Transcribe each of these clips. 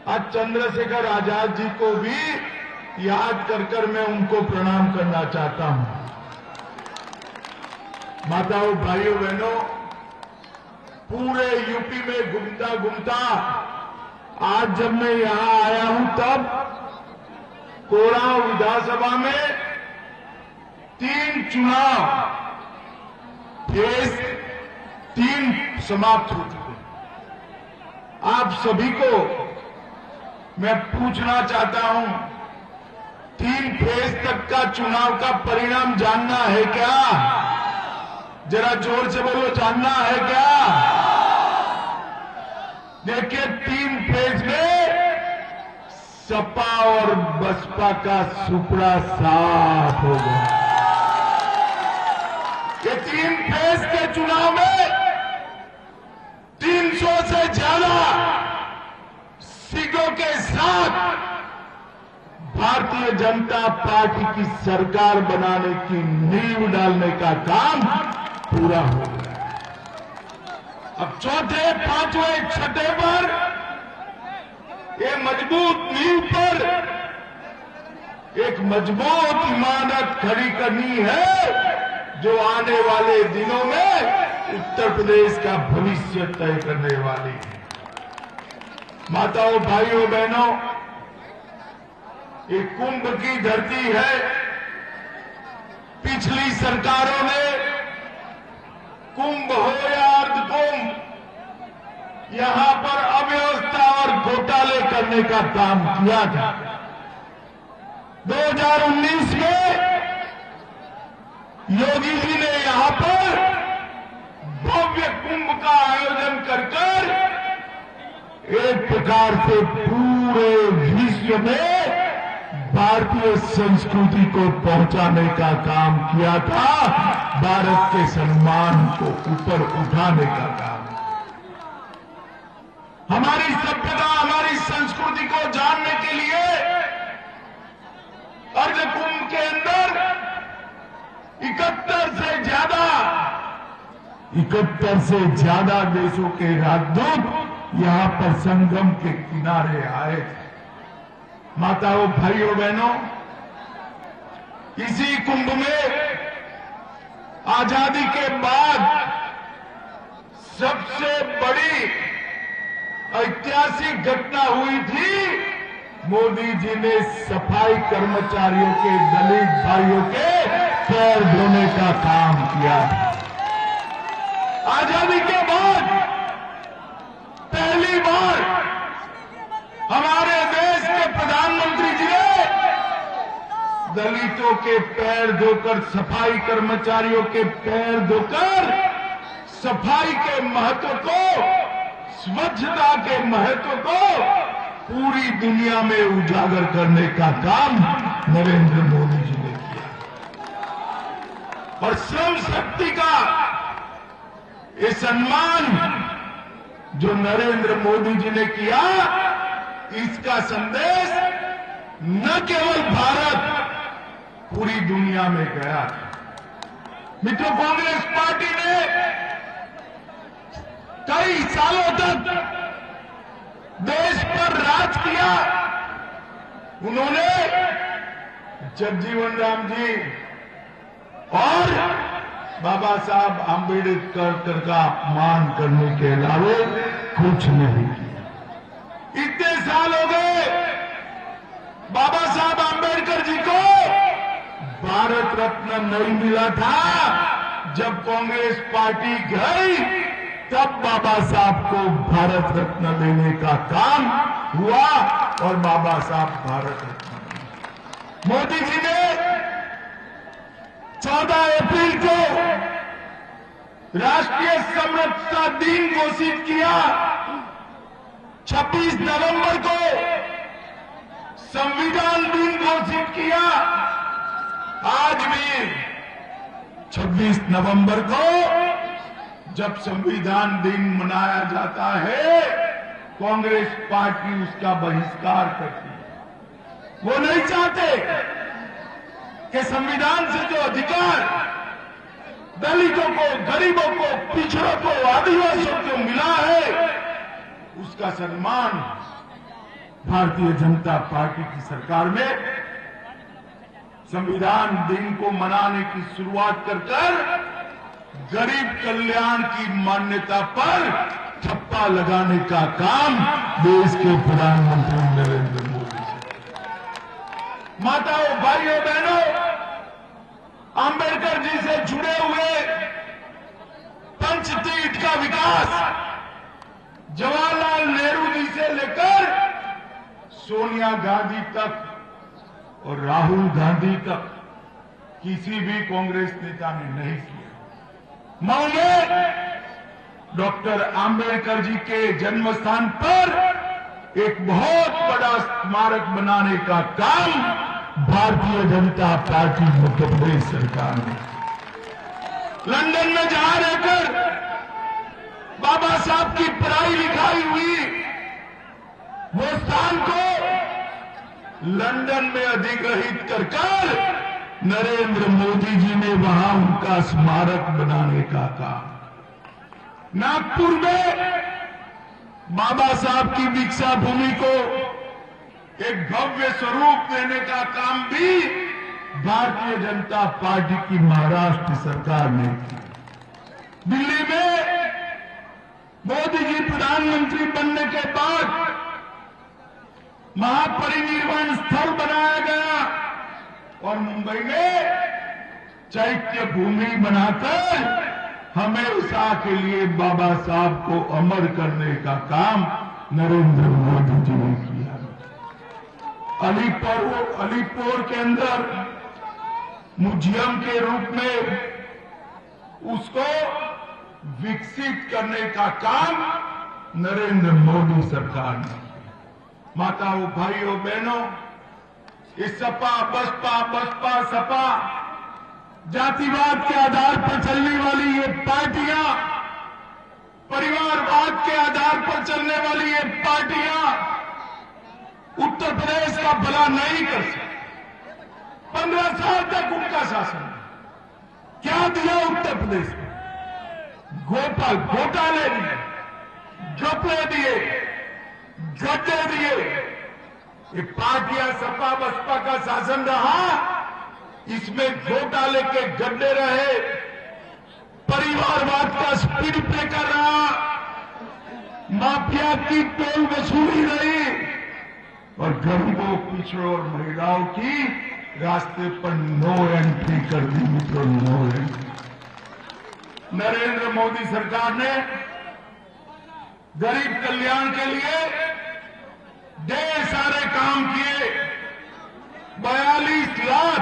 आज चंद्रशेखर आजाद जी को भी याद कर मैं उनको प्रणाम करना चाहता हूं। माताओं, भाइयों, बहनों, पूरे यूपी में घूमता घूमता आज जब मैं यहां आया हूं तब कोड़ाव विधानसभा में 3 चुनाव फेज 3 समाप्त हो चुके हैं। आप सभी को मैं पूछना चाहता हूं, 3 फेज तक का चुनाव का परिणाम जानना है क्या? जरा जोर से बोलो, जानना है क्या? देखिए, 3 फेज में सपा और बसपा का सुपड़ा साफ हो गया। ये 3 फेज के चुनाव में 300 से ज्यादा सीटों के साथ भारतीय जनता पार्टी की सरकार बनाने की नींव डालने का काम पूरा हो गया। अब चौथे, पांचवें, छठे पर ये मजबूत नींव पर एक मजबूत इमारत खड़ी करनी है जो आने वाले दिनों में उत्तर प्रदेश का भविष्य तय करने वाली है। माताओं, भाइयों, बहनों, ये कुंभ की धरती है। पिछली सरकारों ने कुंभ हो या अर्धकुंभ, यहां पर अव्यवस्था और घोटाले करने का काम किया था। 2019 में योगी जी ने यहां पर भव्य कुंभ का आयोजन कर एक प्रकार से पूरे विश्व में भारतीय संस्कृति को पहुंचाने का काम किया था, भारत के सम्मान को ऊपर उठाने का काम। हमारी सभ्यता, हमारी संस्कृति को जानने के लिए अर्धकुंभ के अंदर 71 से ज्यादा देशों के राजदूत यहां पर संगम के किनारे आए थे। माताओं, भाइयों, बहनों, इसी कुंभ में आजादी के बाद सबसे बड़ी ऐतिहासिक घटना हुई थी। मोदी जी ने सफाई कर्मचारियों के, दलित भाइयों के पैर धोने का काम किया। आजादी के बाद पहली बार हमारे देश के प्रधानमंत्री जी ने दलितों के पैर धोकर, सफाई कर्मचारियों के पैर धोकर सफाई के महत्व को, स्वच्छता के महत्व को पूरी दुनिया में उजागर करने का काम नरेंद्र मोदी जी ने किया। और श्रम शक्ति का ये सम्मान जो नरेंद्र मोदी जी ने किया, इसका संदेश न केवल भारत, पूरी दुनिया में गया था। मित्रों, कांग्रेस पार्टी ने कई सालों तक देश पर राज किया। उन्होंने जगजीवन राम जी और बाबा साहब आंबेडकर का अपमान करने के अलावा कुछ नहीं किया। इतने साल हो गए, बाबा साहब आंबेडकर जी को भारत रत्न नहीं मिला था। जब कांग्रेस पार्टी गई तब बाबा साहब को भारत रत्न देने का काम हुआ और बाबा साहब भारत रत्न दिए। मोदी जी ने 14 अप्रैल को राष्ट्रीय समरसता दिन घोषित किया। 26 नवंबर को संविधान दिन घोषित किया। आज भी 26 नवंबर को जब संविधान दिन मनाया जाता है, कांग्रेस पार्टी उसका बहिष्कार करती है। वो नहीं चाहते कि संविधान से जो अधिकार दलितों को, गरीबों को, पिछड़ों को, आदिवासियों को मिला है, उसका सम्मान भारतीय जनता पार्टी की सरकार में संविधान दिन को मनाने की शुरुआत कर गरीब कल्याण की मान्यता पर ठप्पा लगाने का काम देश के प्रधानमंत्री नरेंद्र मोदी से। माताओं, भाइयों, बहनों, अंबेडकर जी से जुड़े हुए पंचतीर्थ का विकास जवाहरलाल नेहरू जी से लेकर सोनिया गांधी तक और राहुल गांधी तक किसी भी कांग्रेस नेता ने नहीं किया। मैंने डॉक्टर आंबेडकर जी के जन्म स्थान पर एक बहुत बड़ा स्मारक बनाने का काम भारतीय जनता पार्टी मध्य प्रदेश सरकार ने लंदन में जहां रहकर बाबा साहब की पढ़ाई लिखाई हुई, वो स्थान को लंदन में अधिग्रहित कर नरेंद्र मोदी जी ने वहां उनका स्मारक बनाने का काम। नागपुर में बाबा साहब की दीक्षा भूमि को एक भव्य स्वरूप देने का काम भी भारतीय जनता पार्टी की महाराष्ट्र सरकार ने किया। दिल्ली में मोदी जी प्रधानमंत्री बनने के बाद महापरिनिर्वाण स्थल बनाया गया और मुंबई में चैत्य भूमि बनाकर हमेशा के लिए बाबा साहब को अमर करने का काम नरेंद्र मोदी जी ने किया। अलीपुर के अंदर म्यूजियम के रूप में उसको विकसित करने का काम नरेंद्र मोदी सरकार ने। माताओं, भाइयों, बहनों, इस बसपा सपा जातिवाद के आधार पर चलने वाली ये पार्टियां, परिवारवाद के आधार पर चलने वाली ये पार्टियां उत्तर प्रदेश का भला नहीं कर सकती। 15 साल तक उनका शासन क्या दिया उत्तर प्रदेश में? घोटाले दिए, घपले दिए, गड्ढे दिए। ये पार्टियां सपा बसपा का शासन रहा, इसमें घोटाले के गड्ढे रहे, परिवारवाद का स्पीड ब्रेकर रहा, माफिया की टोल वसूली रही और गरीबों, पिछड़ों और महिलाओं की रास्ते पर नो एंट्री कर दी। मित्रों, नो एंट्री। नरेंद्र मोदी सरकार ने गरीब कल्याण के लिए ढेर सारे काम किए। 42 लाख,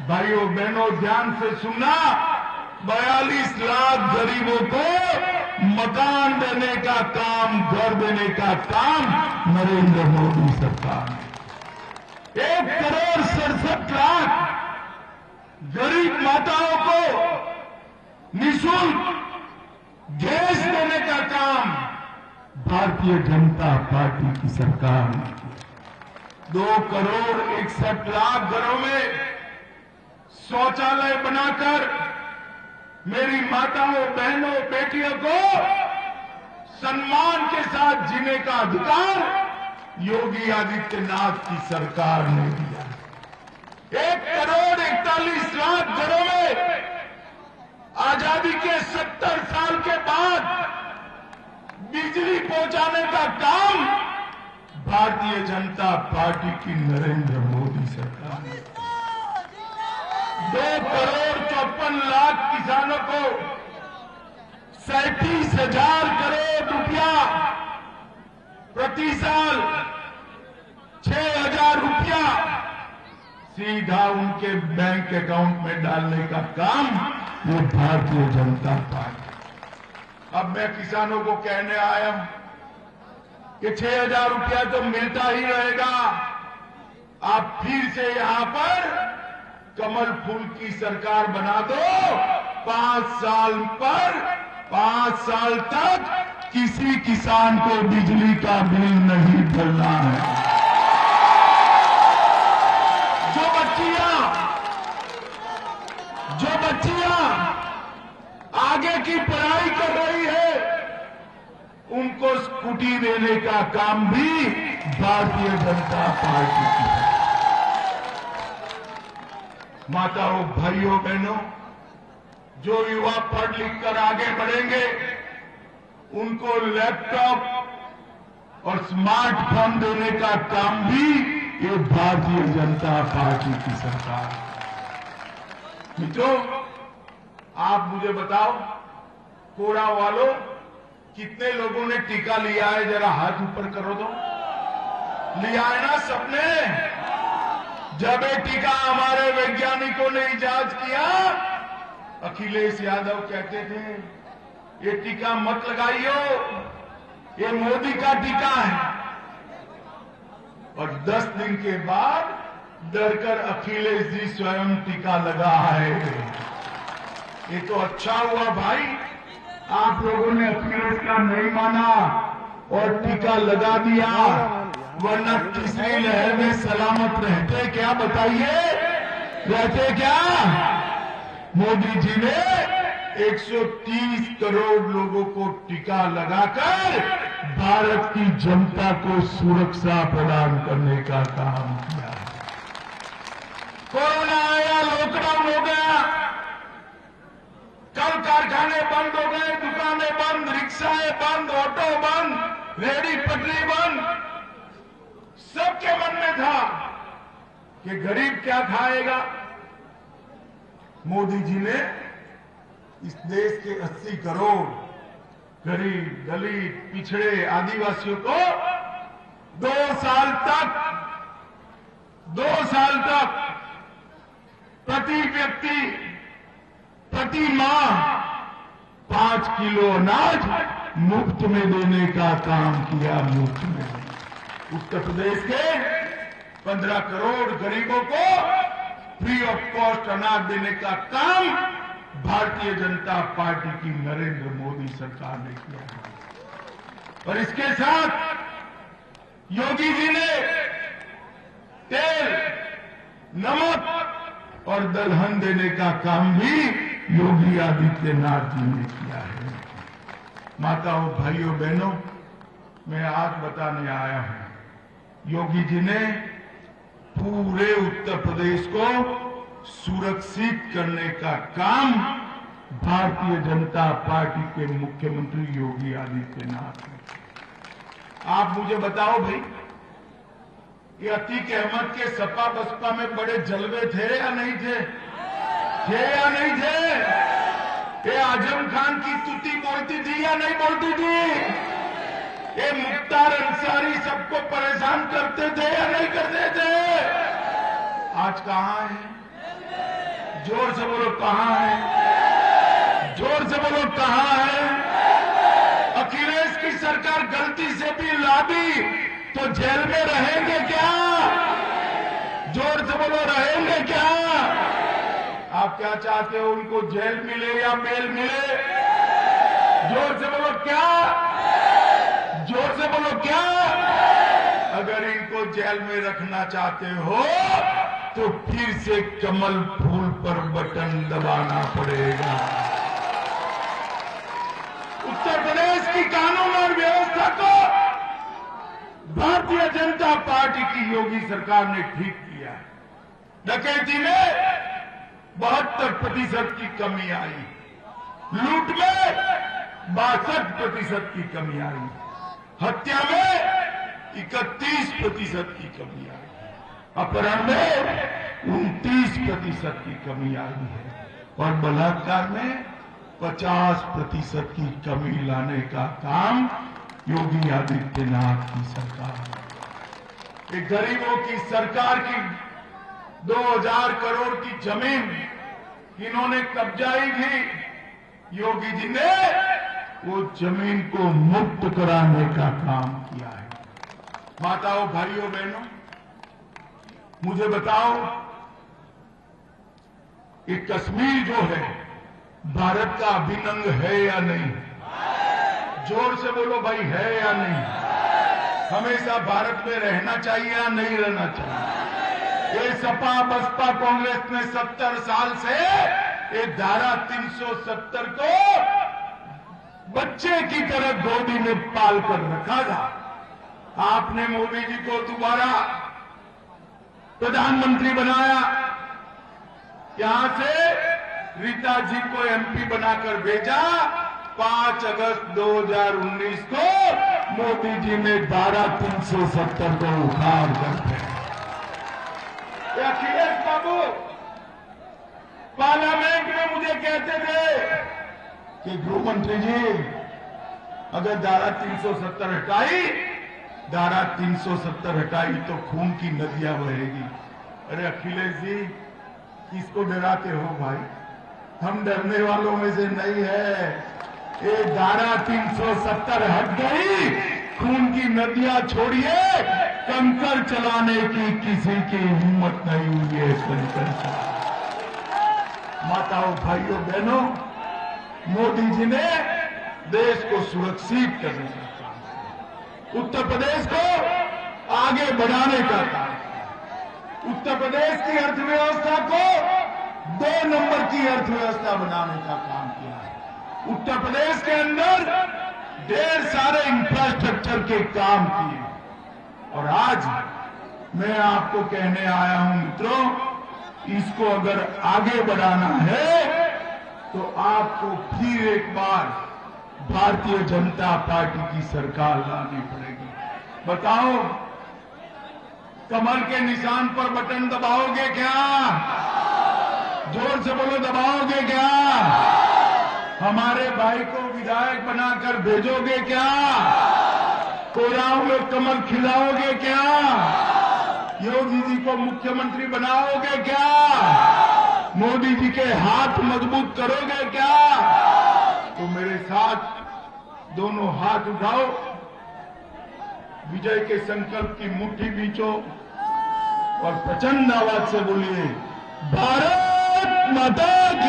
भाइयों बहनों ध्यान से सुनना, 42 लाख गरीबों को मकान देने का काम, घर देने का काम नरेंद्र मोदी सरकार ने। 1,67,00,000 गरीब माताओं को निःशुल्क गैस देने का काम भारतीय जनता पार्टी की सरकार ने। 2,61,00,000 घरों में शौचालय बनाकर मेरी माताओं, बहनों, बेटियों को सम्मान के साथ जीने का अधिकार योगी आदित्यनाथ की सरकार ने दिया। 1,41,00,000 घरों में आजादी के 70 साल के बाद बिजली पहुंचाने का काम भारतीय जनता पार्टी की नरेंद्र मोदी सरकार ने। 2,54,00,000 किसानों को 37,000 करोड़ रुपया प्रति साल, 6,000 रुपया सीधा उनके बैंक अकाउंट में डालने का काम ये भारतीय जनता पार्टी। अब मैं किसानों को कहने आया हूं कि 6,000 रुपया तो मिलता ही रहेगा। आप फिर से यहां पर कमल फूल की सरकार बना दो। 5 साल तक किसी किसान को बिजली का बिल नहीं भरना है। जो बच्चियां आगे की पढ़ाई कर रही है, उनको स्कूटी देने का काम भी भारतीय जनता पार्टी की है। माताओं, भाइयों, बहनों, जो युवा पढ़ लिख कर आगे बढ़ेंगे उनको लैपटॉप और स्मार्टफोन देने का काम भी ये भारतीय जनता पार्टी की सरकार। मित्रों, आप मुझे बताओ, कोड़ा वालों, कितने लोगों ने टीका लिया है? जरा हाथ ऊपर करो तो। लिया है ना सबने? जब ये टीका हमारे वैज्ञानिकों ने इजाद किया, अखिलेश यादव कहते थे ये टीका मत लगाइयो, ये मोदी का टीका है। और 10 दिन के बाद डरकर अखिलेश जी स्वयं टीका लगा है। ये तो अच्छा हुआ भाई, आप लोगों ने अखिलेश का नहीं माना और टीका लगा दिया, वरना तीसरी लहर में सलामत रहते क्या? बताइए, रहते क्या? मोदी जी ने 130 करोड़ लोगों को टीका लगाकर भारत की जनता को सुरक्षा प्रदान करने का काम किया। कोरोना आया, लॉकडाउन हो गया, कल कारखाने बंद हो गए, दुकानें बंद, रिक्शाएं बंद, ऑटो बंद, रेहड़ी पटरी बंद। सबके मन में था कि गरीब क्या खाएगा। मोदी जी ने इस देश के 80 करोड़ गरीब, दलित, पिछड़े, आदिवासियों को 2 साल तक प्रति व्यक्ति, प्रति माह 5 किलो अनाज मुफ्त में देने का काम किया। मुफ्त में उत्तर प्रदेश के 15 करोड़ गरीबों को फ्री ऑफ कॉस्ट अनाज देने का काम भारतीय जनता पार्टी की नरेंद्र मोदी सरकार ने किया है। और इसके साथ योगी जी ने तेल, नमक और दलहन देने का काम भी योगी आदित्यनाथ जी ने किया है। माताओं, भाइयों, बहनों, मैं आज बताने आया हूं, योगी जी ने पूरे उत्तर प्रदेश को सुरक्षित करने का काम भारतीय जनता पार्टी के मुख्यमंत्री योगी आदित्यनाथ ने। आप मुझे बताओ भाई, ये अतीक अहमद के सपा बसपा में बड़े जलवे थे या नहीं थे? थे या नहीं थे? ये आजम खान की तुती बोलती थी या नहीं बोलती थी? ये मुख्तार अंसारी सबको परेशान करते थे या नहीं करते थे? आज कहां है? जोर से बोलो, कहां है? जोर से बोलो, कहां है? अखिलेश की सरकार गलती से भी लादी तो जेल में रहेंगे क्या? जोर से बोलो, रहेंगे क्या? आप क्या चाहते हो, उनको जेल मिले या बेल मिले? जोर से बोलो, क्या? जोर से बोलो, क्या? अगर इनको जेल में रखना चाहते हो तो फिर से कमल फूल पर बटन दबाना पड़ेगा। उत्तर प्रदेश की कानून और व्यवस्था को भारतीय जनता पार्टी की योगी सरकार ने ठीक किया है। डकैती में 72% की कमी आई, लूट में 62% की कमी आई, हत्या में 31% की कमी आई, अपहरण में 29% की कमी आई है और बलात्कार में 50% की कमी लाने का काम योगी आदित्यनाथ की सरकार है। एक गरीबों की सरकार की 2000 करोड़ की जमीन इन्होंने कब्जाई थी, योगी जी ने वो जमीन को मुक्त कराने का काम किया है। माताओं, भाइयों, बहनों, मुझे बताओ, ये कश्मीर जो है भारत का अभिन्न अंग है या नहीं? जोर से बोलो भाई, है या नहीं? हमेशा भारत में रहना चाहिए या नहीं रहना चाहिए? ये सपा बसपा कांग्रेस ने 70 साल से ये धारा 370 को बच्चे की तरह गोदी में पाल कर रखा था। आपने मोदी जी को दोबारा प्रधानमंत्री बनाया, यहां से रीता जी को एमपी बनाकर भेजा। 5 अगस्त 2019 को मोदी जी ने धारा 370 को उखाड़ कर अखिलेश बाबू पार्लियामेंट में मुझे कहते थे कि गृह मंत्री जी अगर धारा 370 हटाई, धारा 370 हटाई तो खून की नदियां बहेगी। अरे अखिलेश जी, किसको डराते हो भाई? हम डरने वालों में से नहीं है। ये धारा 370 हट गई, खून की नदियां छोड़िए, कंकर चलाने की किसी की हिम्मत नहीं हुई है। कंकर माताओं, भाइयों, बहनों, मोदी जी ने देश को सुरक्षित करने का काम किया, उत्तर प्रदेश को आगे बढ़ाने का काम, उत्तर प्रदेश की अर्थव्यवस्था को 2 नंबर की अर्थव्यवस्था बनाने का काम किया है। उत्तर प्रदेश के अंदर ढेर सारे इंफ्रास्ट्रक्चर के काम किए और आज मैं आपको कहने आया हूं मित्रों, इसको अगर आगे बढ़ाना है तो आपको फिर एक बार भारतीय जनता पार्टी की सरकार लानी पड़ेगी। बताओ, कमर के निशान पर बटन दबाओगे क्या? जोर से बोलो, दबाओगे क्या? हमारे भाई को विधायक बनाकर भेजोगे क्या? कोराओं में कमर खिलाओगे क्या? योगी जी को मुख्यमंत्री बनाओगे क्या? मोदी जी के हाथ मजबूत करोगे क्या? तो मेरे साथ दोनों हाथ उठाओ, विजय के संकल्प की मुट्ठी बींचो और प्रचंड आवाज से बोलिए, भारत माता की